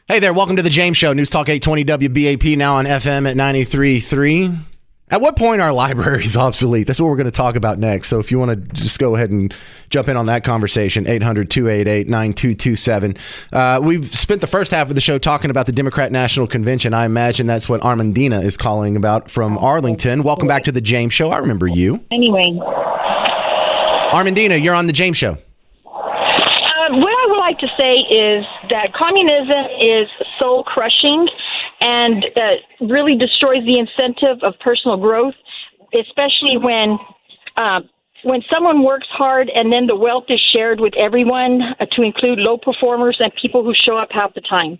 Hey there, welcome to the James Show, News Talk 820 WBAP, now on FM at 93.3. At what point are libraries obsolete? That's what we're going to talk about next. So if you want to just go ahead and jump in on that conversation, 800-288-9227. We've spent the first half of the show talking about the Democrat National Convention. I imagine that's what Armandina is calling about from Arlington. Welcome back to the James Show. I remember you. Anyway. Armandina, you're on the James Show. What I would like to say is that communism is soul crushing and really destroys the incentive of personal growth, especially when someone works hard and then the wealth is shared with everyone, to include low performers and people who show up half the time.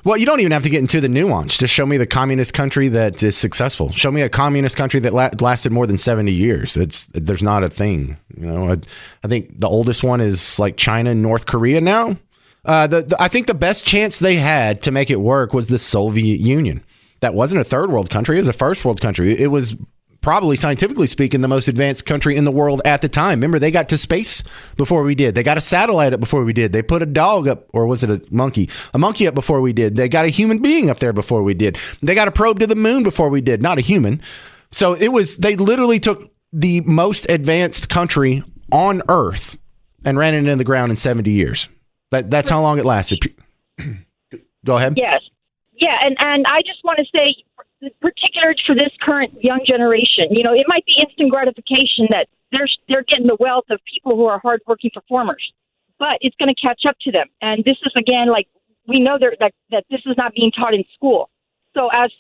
Well, you don't even have to get into the nuance. Just show me the communist country that is successful. Show me a communist country that lasted more than 70 years. There's not a thing. You know, I think the oldest one is like China and North Korea now. I think the best chance they had to make it work was the Soviet Union. That wasn't a third world country. It was a first world country. It was probably, scientifically speaking, the most advanced country in the world at the time. Remember, they got to space before we did. They got a satellite up before we did. They put a dog up, or was it a monkey? A monkey up before we did. They got a human being up there before we did. They got a probe to the moon before we did, not a human. So they literally took the most advanced country on Earth and ran it into the ground in 70 years. That's how long it lasted. Go ahead. Yes. Yeah, and I just want to say, particular for this current young generation, you know, it might be instant gratification that they're getting the wealth of people who are hardworking performers, but it's going to catch up to them. And this is, again, like, we know that this is not being taught in school. So as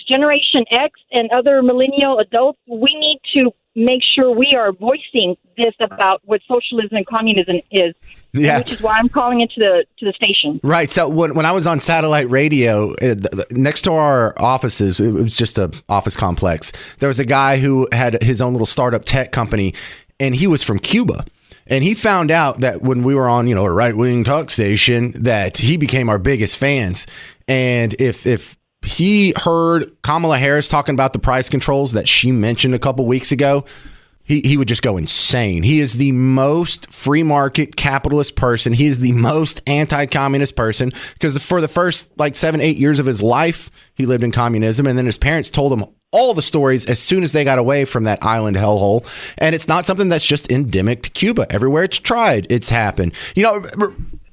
Generation X and other millennial adults, we need to make sure we are voicing this about what socialism and communism is, which is why I'm calling it to the station. Right. So when I was on satellite radio, next to our offices, it was just an office complex. There was a guy who had his own little startup tech company, and he was from Cuba. And he found out that when we were on, a right-wing talk station, that he became our biggest fans. And if he heard Kamala Harris talking about the price controls that she mentioned a couple weeks ago, he would just go insane. He is the most free market capitalist person. He is the most anti-communist person, because for the first 7-8 years of his life, he lived in communism. And then his parents told him all the stories as soon as they got away from that island hellhole. And it's not something that's just endemic to Cuba. Everywhere it's tried, it's happened.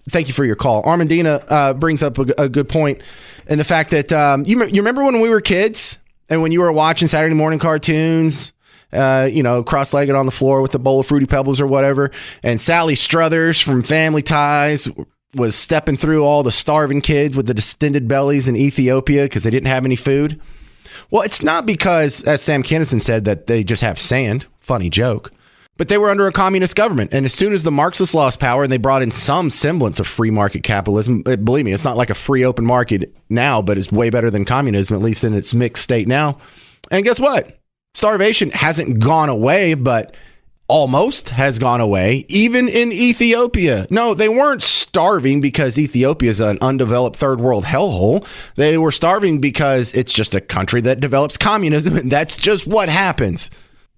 Thank you for your call. Armandina brings up a good point. And the fact that you remember when we were kids and when you were watching Saturday morning cartoons, cross-legged on the floor with a bowl of Fruity Pebbles or whatever, and Sally Struthers from Family Ties was stepping through all the starving kids with the distended bellies in Ethiopia because they didn't have any food. Well, it's not because, as Sam Kinison said, that they just have sand. Funny joke. But they were under a communist government. And as soon as the Marxists lost power and they brought in some semblance of free market capitalism, believe me, it's not like a free open market now, but it's way better than communism, at least in its mixed state now. And guess what? Starvation hasn't gone away, but almost has gone away, even in Ethiopia. No, they weren't starving because Ethiopia is an undeveloped third world hellhole. They were starving because it's just a country that develops communism, and that's just what happens.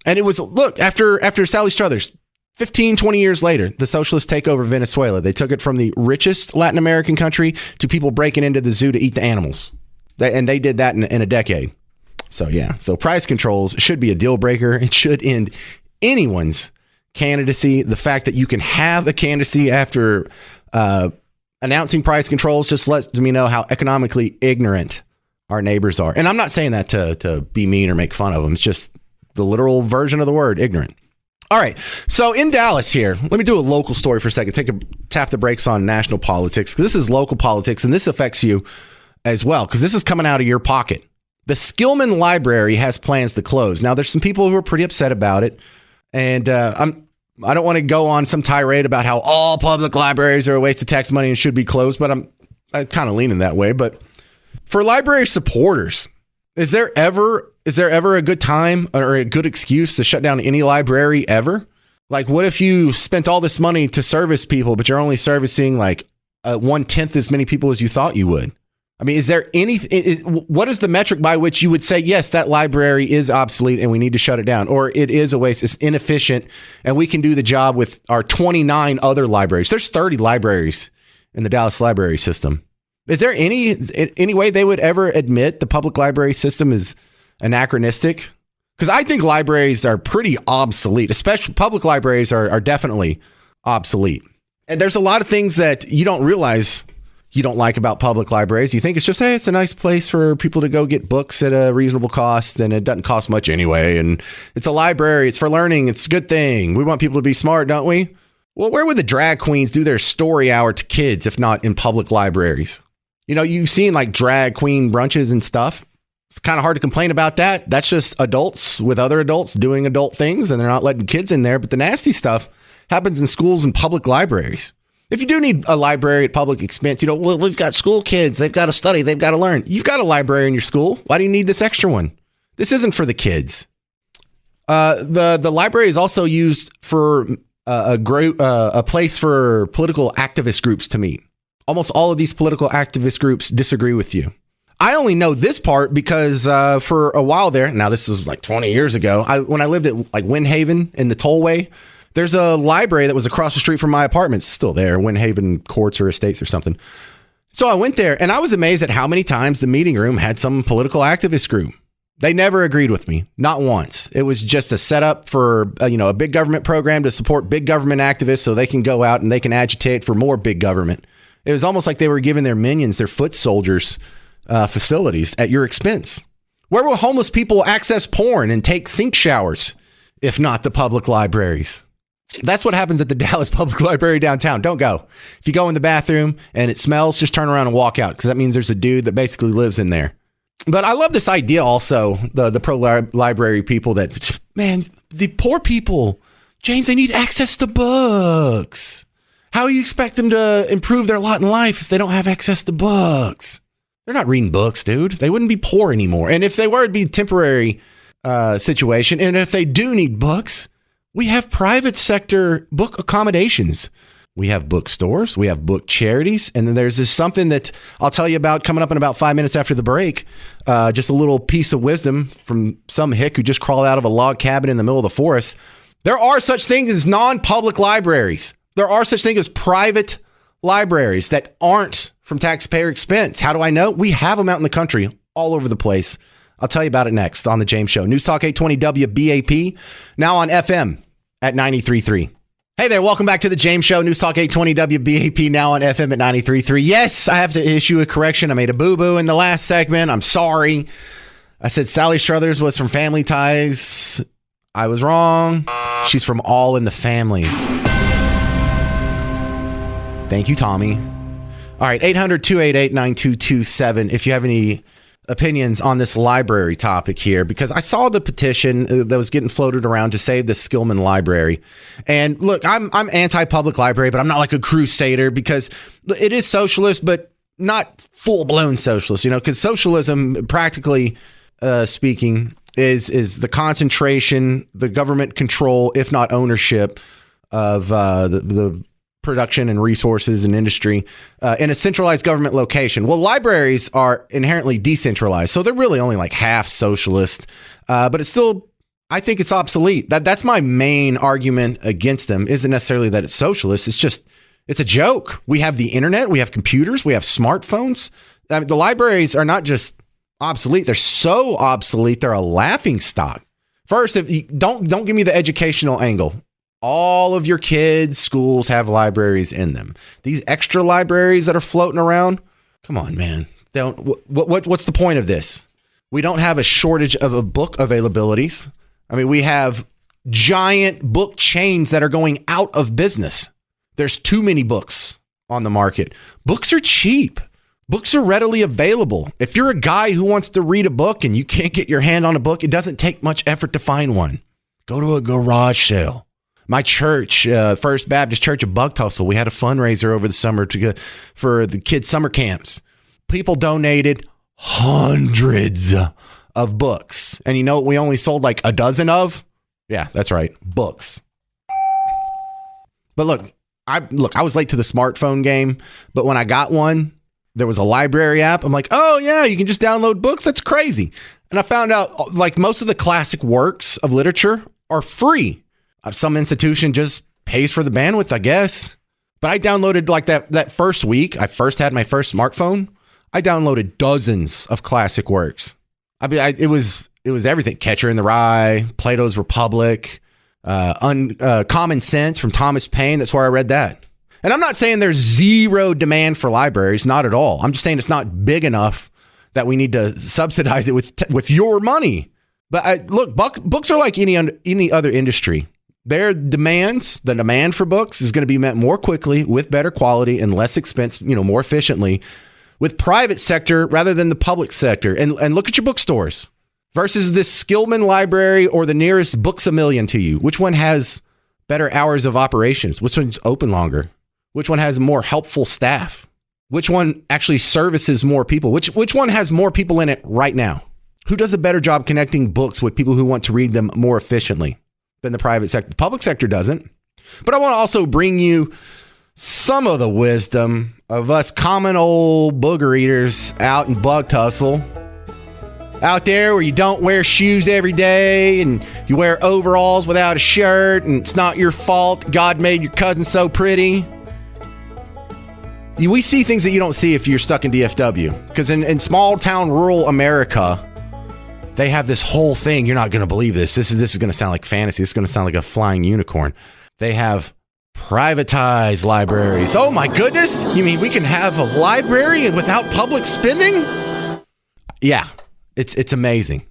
And it was, look, after Sally Struthers, 15, 20 years later, the socialists take over Venezuela. They took it from the richest Latin American country to people breaking into the zoo to eat the animals. They did that in a decade. So, yeah. So price controls should be a deal breaker. It should end anyone's candidacy. The fact that you can have a candidacy after announcing price controls just lets me know how economically ignorant our neighbors are. And I'm not saying that to be mean or make fun of them. It's just the literal version of the word, ignorant. All right. So in Dallas here, let me do a local story for a second. Tap the brakes on national politics, because this is local politics and this affects you as well, because this is coming out of your pocket. The Skillman Library has plans to close. Now, there's some people who are pretty upset about it. And I don't want to go on some tirade about how all public libraries are a waste of tax money and should be closed, but I'm kind of leaning that way. But for library supporters, is there ever a good time or a good excuse to shut down any library ever? Like, what if you spent all this money to service people, but you're only servicing 1/10 as many people as you thought you would? I mean, is there what is the metric by which you would say, yes, that library is obsolete and we need to shut it down, or it is a waste, it's inefficient, and we can do the job with our 29 other libraries? There's 30 libraries in the Dallas library system. Is there any way they would ever admit the public library system is anachronistic? Because I think libraries are pretty obsolete, especially public libraries are definitely obsolete. And there's a lot of things that you don't realize you don't like about public libraries. You think it's just, hey, it's a nice place for people to go get books at a reasonable cost, and it doesn't cost much anyway. And it's a library. It's for learning. It's a good thing. We want people to be smart, don't we? Well, where would the drag queens do their story hour to kids if not in public libraries? You know, you've seen like drag queen brunches and stuff. It's kind of hard to complain about that. That's just adults with other adults doing adult things, and they're not letting kids in there. But the nasty stuff happens in schools and public libraries. If you do need a library at public expense, you know, well, we've got school kids. They've got to study. They've got to learn. You've got a library in your school. Why do you need this extra one? This isn't for the kids. The library is also used for a place for political activist groups to meet. Almost all of these political activist groups disagree with you. I only know this part because for a while there, now this was like 20 years ago, when I lived at like Windhaven in the Tollway, there's a library that was across the street from my apartment. It's still there, Windhaven Courts or Estates or something. So I went there and I was amazed at how many times the meeting room had some political activist group. They never agreed with me, not once. It was just a setup for a big government program to support big government activists so they can go out and they can agitate for more big government. It was almost like they were giving their minions, their foot soldiers, facilities at your expense. Where will homeless people access porn and take sink showers if not the public libraries? That's what happens at the Dallas Public Library downtown. Don't go. If you go in the bathroom and it smells, just turn around and walk out, because that means there's a dude that basically lives in there. But I love this idea also, the pro-library people that, man, the poor people, James, they need access to books. How do you expect them to improve their lot in life if they don't have access to books? They're not reading books, dude. They wouldn't be poor anymore. And if they were, it'd be a temporary situation. And if they do need books, we have private sector book accommodations. We have bookstores. We have book charities. And then there's something that I'll tell you about coming up in about 5 minutes after the break. Just a little piece of wisdom from some hick who just crawled out of a log cabin in the middle of the forest. There are such things as non-public libraries. There are such things as private libraries that aren't from taxpayer expense. How do I know? We have them out in the country all over the place. I'll tell you about it next on The James Show. News Talk 820 WBAP, now on FM at 93.3. Hey there, welcome back to The James Show. News Talk 820 WBAP, now on FM at 93.3. Yes, I have to issue a correction. I made a boo-boo in the last segment. I'm sorry. I said Sally Struthers was from Family Ties. I was wrong. She's from All in the Family. Thank you, Tommy. All right, 800-288-9227 if you have any opinions on this library topic here, because I saw the petition that was getting floated around to save the Skillman Library. And look, I'm anti-public library, but I'm not like a crusader, because it is socialist, but not full-blown socialist, because socialism, practically speaking, is the concentration, the government control, if not ownership, of the production and resources and industry in a centralized government location. Well, libraries are inherently decentralized, so they're really only like half socialist, but it's still, I think it's obsolete. That's my main argument against them. Isn't necessarily that it's socialist. It's a joke. We have the internet, we have computers, we have smartphones. I mean, the libraries are not just obsolete, they're so obsolete they're a laughing stock. First, if you don't give me the educational angle. All of your kids' schools have libraries in them. These extra libraries that are floating around, come on, man. What's the point of this? We don't have a shortage of book availabilities. I mean, we have giant book chains that are going out of business. There's too many books on the market. Books are cheap. Books are readily available. If you're a guy who wants to read a book and you can't get your hand on a book, it doesn't take much effort to find one. Go to a garage sale. My church, First Baptist Church of Buck Tussle, we had a fundraiser over the summer for the kids' summer camps. People donated hundreds of books. And you know what we only sold like a dozen of? Yeah, that's right. Books. But look, I was late to the smartphone game, but when I got one, there was a library app. I'm like, oh yeah, you can just download books. That's crazy. And I found out like most of the classic works of literature are free. Some institution just pays for the bandwidth, I guess. But I downloaded like that first week. I first had my first smartphone. I downloaded dozens of classic works. I mean, it was everything. Catcher in the Rye, Plato's Republic, Common Sense from Thomas Paine. That's where I read that. And I'm not saying there's zero demand for libraries, not at all. I'm just saying it's not big enough that we need to subsidize it with your money. But look, books are like any other industry. The demand for books is going to be met more quickly, with better quality and less expense, more efficiently, with private sector rather than the public sector. And look at your bookstores versus this Skillman library or the nearest Books A Million to you. Which one has better hours of operations? Which one's open longer? Which one has more helpful staff? Which one actually services more people? Which one has more people in it right now? Who does a better job connecting books with people who want to read them more efficiently than the private sector? The public sector doesn't. But I want to also bring you some of the wisdom of us common old booger eaters out in bug tussle. Out there where you don't wear shoes every day and you wear overalls without a shirt and it's not your fault. God made your cousin so pretty. We see things that you don't see if you're stuck in DFW. Because in small town rural America, they have this whole thing. You're not going to believe this. This is going to sound like fantasy. This is going to sound like a flying unicorn. They have privatized libraries. Oh my goodness. You mean we can have a library without public spending? Yeah, it's amazing.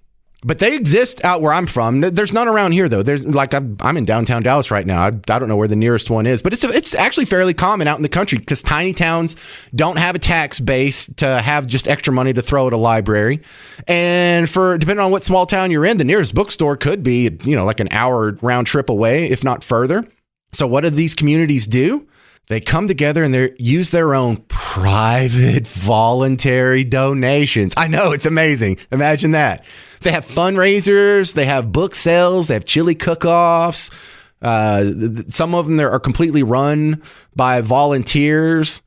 But they exist out where I'm from. There's none around here, though. There's I'm in downtown Dallas right now. I don't know where the nearest one is, but it's actually fairly common out in the country because tiny towns don't have a tax base to have just extra money to throw at a library. And depending on what small town you're in, the nearest bookstore could be, like an hour round trip away, if not further. So what do these communities do? They come together and they use their own private voluntary donations. I know, it's amazing. Imagine that. They have fundraisers, they have book sales, they have chili cook-offs. Some of them are completely run by volunteers.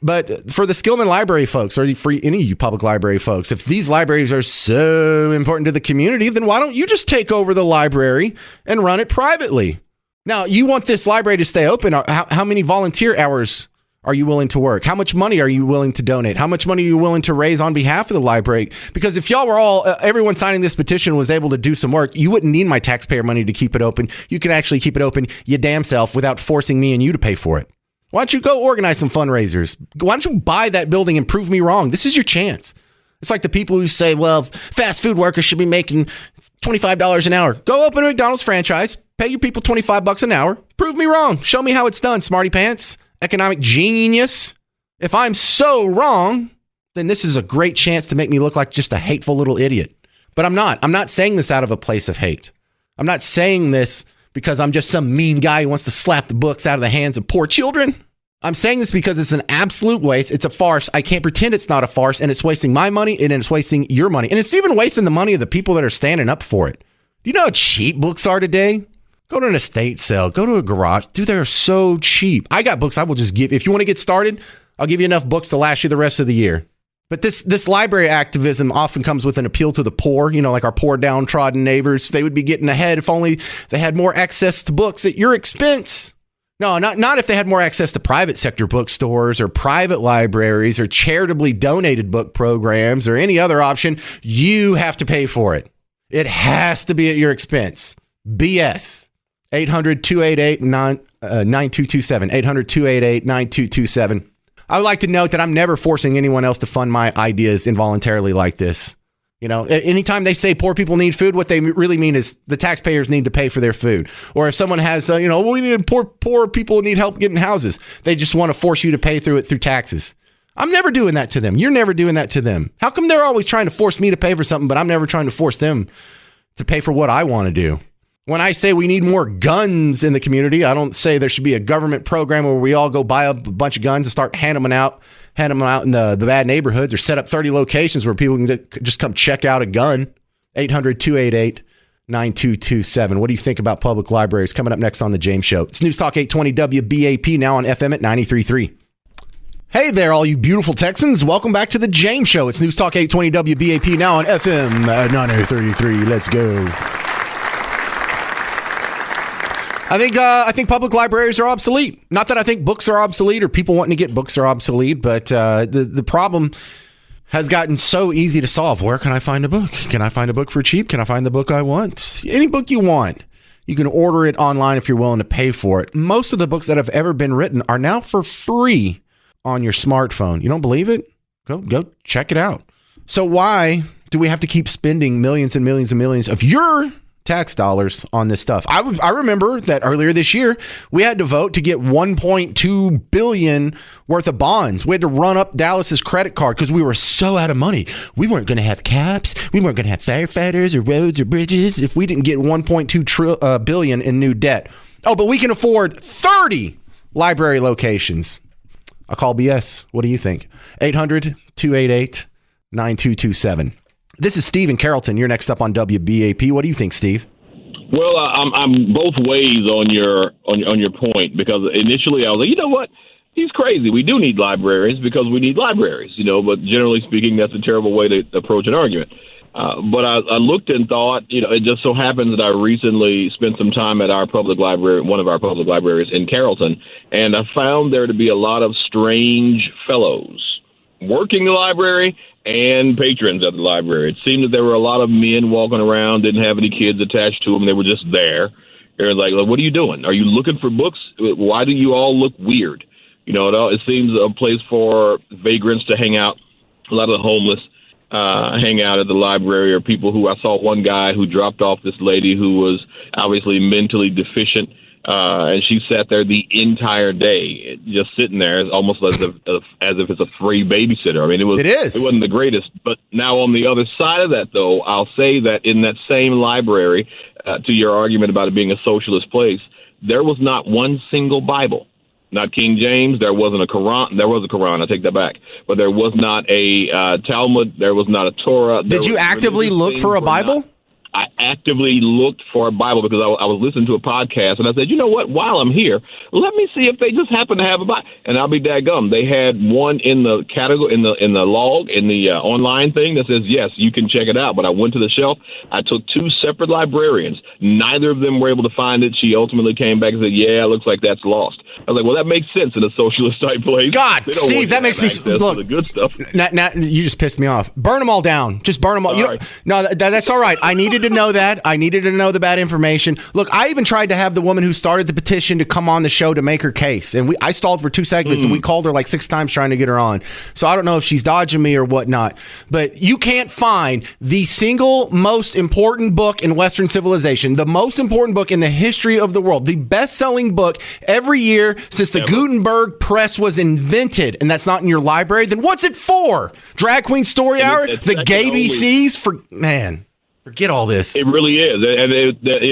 But for the Skillman Library folks, or for any of you public library folks, if these libraries are so important to the community, then why don't you just take over the library and run it privately? Now, you want this library to stay open. How many volunteer hours are you willing to work? How much money are you willing to donate? How much money are you willing to raise on behalf of the library? Because if y'all were everyone signing this petition was able to do some work, you wouldn't need my taxpayer money to keep it open. You can actually keep it open your damn self without forcing me and you to pay for it. Why don't you go organize some fundraisers? Why don't you buy that building and prove me wrong? This is your chance. It's like the people who say, well, fast food workers should be making $25 an hour. Go open a McDonald's franchise, pay your people $25 an hour. Prove me wrong. Show me how it's done, smarty pants. Economic genius. If I'm so wrong, then this is a great chance to make me look like just a hateful little idiot. But I'm not. I'm not saying this out of a place of hate. I'm not saying this because I'm just some mean guy who wants to slap the books out of the hands of poor children. I'm saying this because it's an absolute waste. It's a farce. I can't pretend it's not a farce, and it's wasting my money, and it's wasting your money. And it's even wasting the money of the people that are standing up for it. Do you know how cheap books are today? Go to an estate sale. Go to a garage. Dude, they're so cheap. I got books I will just give. If you want to get started, I'll give you enough books to last you the rest of the year. But this library activism often comes with an appeal to the poor, like our poor downtrodden neighbors. They would be getting ahead if only they had more access to books at your expense. No, not if they had more access to private sector bookstores or private libraries or charitably donated book programs or any other option. You have to pay for it. It has to be at your expense. BS. 800-288-9227. 800-288-9227. I would like to note that I'm never forcing anyone else to fund my ideas involuntarily like this. Anytime they say poor people need food, what they really mean is the taxpayers need to pay for their food. Or if someone has, we need poor people need help getting houses. They just want to force you to pay through taxes. I'm never doing that to them. You're never doing that to them. How come they're always trying to force me to pay for something, but I'm never trying to force them to pay for what I want to do? When I say we need more guns in the community, I don't say there should be a government program where we all go buy up a bunch of guns and start handing them out in the bad neighborhoods, or set up 30 locations where people can just come check out a gun. 800-288-9227. What do you think about public libraries? Coming up next on The James Show. It's News Talk 820 WBAP, now on FM at 93.3. Hey there, all you beautiful Texans. Welcome back to The James Show. It's News Talk 820 WBAP, now on FM at 93.3. Let's go. I think public libraries are obsolete. Not that I think books are obsolete or people wanting to get books are obsolete, but the problem has gotten so easy to solve. Where can I find a book? Can I find a book for cheap? Can I find the book I want? Any book you want. You can order it online if you're willing to pay for it. Most of the books that have ever been written are now for free on your smartphone. You don't believe it? Go check it out. So why do we have to keep spending millions and millions and millions of your tax dollars on this stuff? I remember that earlier this year, we had to vote to get $1.2 billion worth of bonds. We had to run up Dallas's credit card because we were so out of money. We weren't going to have cops. We weren't going to have firefighters or roads or bridges if we didn't get $1.2 billion in new debt. Oh, but we can afford 30 library locations. I call BS. What do you think? 800-288-9227. This is Steve in Carrollton. You're next up on WBAP. What do you think, Steve? Well, I'm both ways on your point, because initially I was like, you know what? He's crazy. We do need libraries because we need libraries, but generally speaking, that's a terrible way to approach an argument. But I looked and thought, it just so happens that I recently spent some time at our public library, one of our public libraries in Carrollton, and I found there to be a lot of strange fellows working the library and patrons at the library. It seemed that there were a lot of men walking around, didn't have any kids attached to them. They were just there. They're like, what are you doing? Are you looking for books? Why do you all look weird? It seems a place for vagrants to hang out. A lot of the homeless hang out at the library, or people who, I saw one guy who dropped off this lady who was obviously mentally deficient. And she sat there the entire day, just sitting there, almost as if it's a free babysitter. I mean, it is. It wasn't the greatest. But now on the other side of that, though, I'll say that in that same library, to your argument about it being a socialist place, there was not one single Bible. Not King James. There wasn't a Quran. There was a Quran. I take that back. But there was not a Talmud. There was not a Torah. Did you actively look for a Bible? I actively looked for a Bible because I was listening to a podcast, and I said, you know what, while I'm here, let me see if they just happen to have a Bible. And I'll be daggum. They had one in the category, in the log, in the online thing that says, yes, you can check it out. But I went to the shelf. I took two separate librarians. Neither of them were able to find it. She ultimately came back and said, yeah, it looks like that's lost. I was like, well, that makes sense in a socialist type place. God, Steve, that makes me look. The good stuff. Now, you just pissed me off. Burn them all down. Just burn them all. That's all right. I needed to know that. I needed to know the bad information. Look, I even tried to have the woman who started the petition to come on the show to make her case, and I stalled for 2 segments, and we called her like 6 times trying to get her on. So I don't know if she's dodging me or whatnot. But you can't find the single most important book in Western civilization, the most important book in the history of the world, the best-selling book every year since the Gutenberg press was invented, and that's not in your library. Then what's it for? Drag Queen Story Hour? The gay BCs? Man, forget all this. It really is. And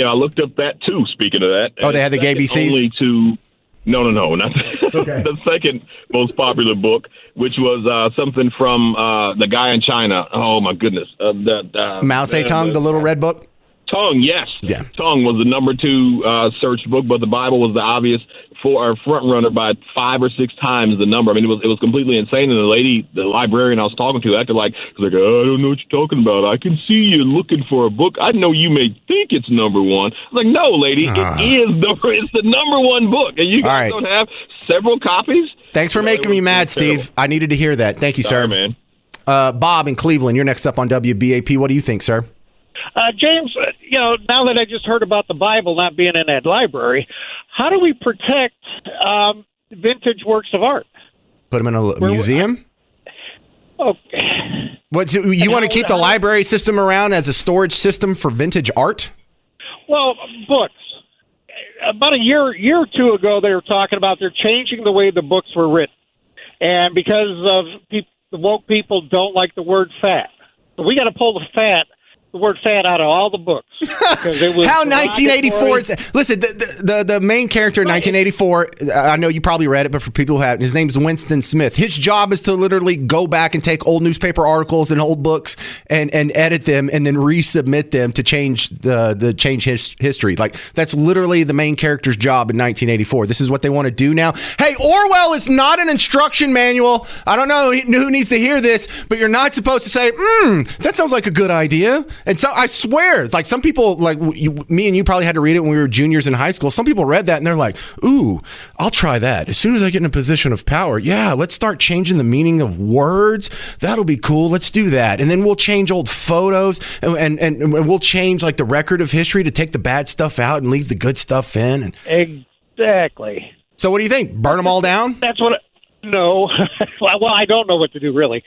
I looked up that too, speaking of that. Oh, they had the gay BCs? No, not okay. The second most popular book, which was something from the guy in China. Oh, my goodness. Mao Zedong, the little red book? Tongue, yes. Yeah. Tongue was the number 2 searched book, but the Bible was the obvious front runner by 5 or 6 times the number. I mean, it was completely insane. And the librarian I was talking to, acted like, I don't know what you're talking about. I can see you looking for a book. I know you may think it's number 1. I was like, no, lady, it's the number 1 book, and you guys don't have several copies. Thanks for making me mad, Steve. I needed to hear that. Thank you, sir. Man. Bob in Cleveland, you're next up on WBAP. What do you think, sir? James, now that I just heard about the Bible not being in that library, how do we protect vintage works of art? Put them in a museum? Okay. You want to keep the library system around as a storage system for vintage art? Well, books. About a year or two ago, they were talking about they're changing the way the books were written. And because of the woke people don't like the word fat. So we got to pull the word fat out of all the books. It was how 1984 is. Listen, the main character in 1984, I know you probably read it, but for people who haven't, his name's Winston Smith. His job is to literally go back and take old newspaper articles and old books and edit them and then resubmit them to change history. Like, that's literally the main character's job in 1984. This is what they want to do now. Hey, Orwell is not an instruction manual. I don't know who needs to hear this, but you're not supposed to say, that sounds like a good idea. And so I swear, it's like some people, like me and you probably had to read it when we were juniors in high school. Some people read that and they're like, ooh, I'll try that. As soon as I get in a position of power, yeah, let's start changing the meaning of words. That'll be cool. Let's do that. And then we'll change old photos and we'll change like the record of history to take the bad stuff out and leave the good stuff in. And Exactly. so what do you think? Burn them all down? That's what. No. Well, I don't know what to do, really.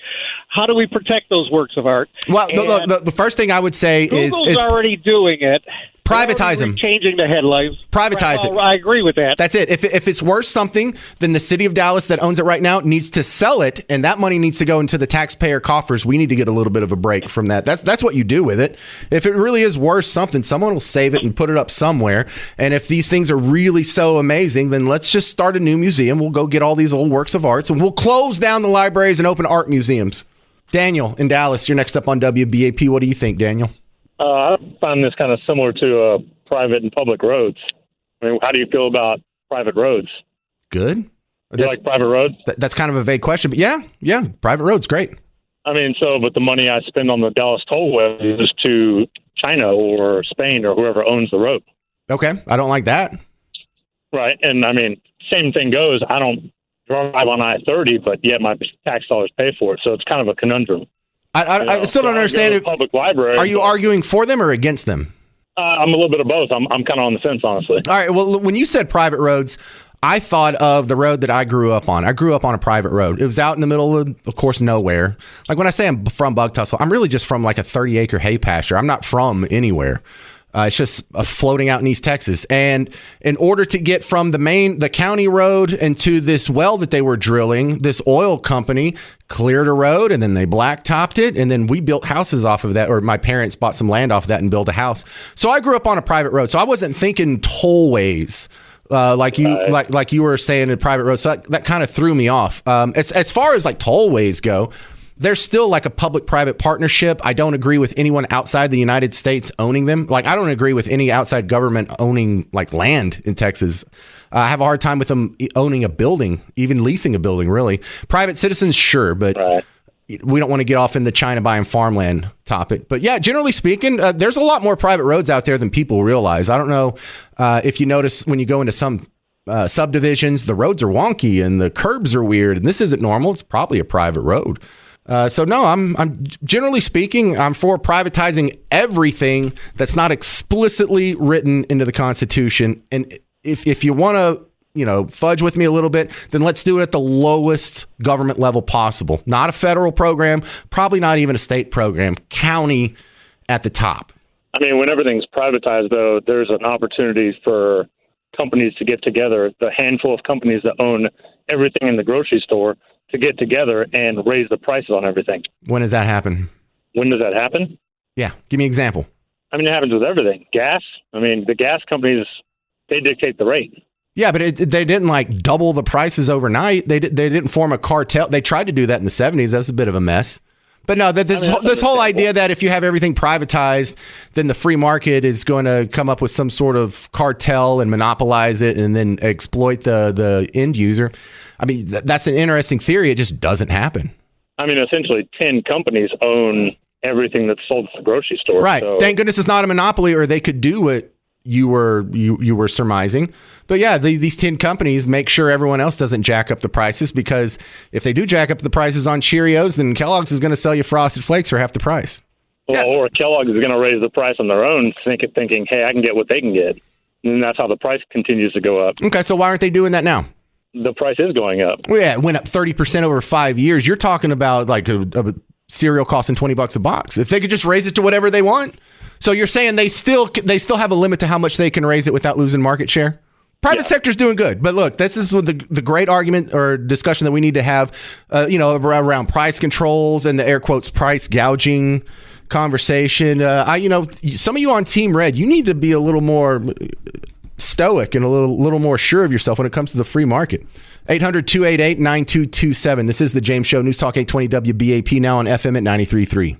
How do we protect those works of art? Well, the first thing I would say Google's is already doing it. privatize them. Changing the headlines. Privatize it. I agree with that. That's it. If it's worth something, then the city of Dallas that owns it right now needs to sell it, and that money needs to go into the taxpayer coffers. We need to get a little bit of a break from that. That's what you do with it. If it really is worth something, someone will save it and put it up somewhere. And if these things are really so amazing, then let's just start a new museum. We'll go get all these old works of arts, and we'll close down the libraries and open art museums. Daniel in Dallas, you're next up on WBAP. What do you think, Daniel? I find this kind of similar to private and public roads. I mean, how do you feel about private roads? Good. Do you like private roads? That's kind of a vague question, but yeah, private roads, great. I mean, but the money I spend on the Dallas tollway is to China or Spain or whoever owns the road. Okay, I don't like that. Right, and I mean, same thing goes. I don't drive on I-30, but yet my tax dollars pay for it, so it's kind of a conundrum. I still don't understand it. Public library. Are you arguing for them or against them? I'm a little bit of both. I'm kind of on the fence, honestly. All right. Well, when you said private roads, I thought of the road that I grew up on. I grew up on a private road. It was out in the middle of course, nowhere. Like when I say I'm from Bug Tussle, I'm really just from like a 30-acre hay pasture. I'm not from anywhere. It's just floating out in East Texas. And in order to get from the county road and to this well that they were drilling, this oil company cleared a road and then they blacktopped it. And then we built houses off of that, or my parents bought some land off of that and built a house. So I grew up on a private road. So I wasn't thinking tollways. Like you were saying in private roads. So that kind of threw me off. As far as like tollways go, there's still like a public-private partnership. I don't agree with anyone outside the United States owning them. Like I don't agree with any outside government owning like land in Texas. I have a hard time with them owning a building, even leasing a building, really. Private citizens, sure, but we don't want to get off in the China buying farmland topic. But yeah, generally speaking, there's a lot more private roads out there than people realize. I don't know if you notice when you go into some subdivisions, the roads are wonky and the curbs are weird, and this isn't normal. It's probably a private road. So no, I'm generally speaking, I'm for privatizing everything that's not explicitly written into the Constitution. And if you want to, fudge with me a little bit, then let's do it at the lowest government level possible. Not a federal program, probably not even a state program, county at the top. I mean, when everything's privatized, though, there's an opportunity for companies to get together, the handful of companies that own everything in the grocery store, to get together and raise the prices on everything. When does that happen? When does that happen? Yeah. Give me an example. I mean, it happens with everything. Gas. I mean, the gas companies, they dictate the rate. Yeah, but they didn't like double the prices overnight. They didn't form a cartel. They tried to do that in the 70s. That's a bit of a mess. But no, this whole idea that if you have everything privatized, then the free market is going to come up with some sort of cartel and monopolize it and then exploit the end user. I mean, that's an interesting theory. It just doesn't happen. I mean, essentially 10 companies own everything that's sold at the grocery store. Right. So. Thank goodness it's not a monopoly, or they could do what you were surmising. But yeah, these 10 companies make sure everyone else doesn't jack up the prices, because if they do jack up the prices on Cheerios, then Kellogg's is going to sell you Frosted Flakes for half the price. Well, yeah. Or Kellogg's is going to raise the price on their own, thinking, hey, I can get what they can get. And that's how the price continues to go up. Okay, so why aren't they doing that now? The price is going up. Well, yeah, it went up 30% over 5 years. You're talking about like a cereal costing $20 a box. If they could just raise it to whatever they want. So you're saying they still have a limit to how much they can raise it without losing market share? Private sector's doing good. But look, this is the great argument or discussion that we need to have, around price controls and the air quotes price gouging conversation. Some of you on Team Red, you need to be a little more stoic and a little more sure of yourself when it comes to the free market. 800-288-9227. This is the James Show, News Talk 820 WBAP, now on FM at 93.3.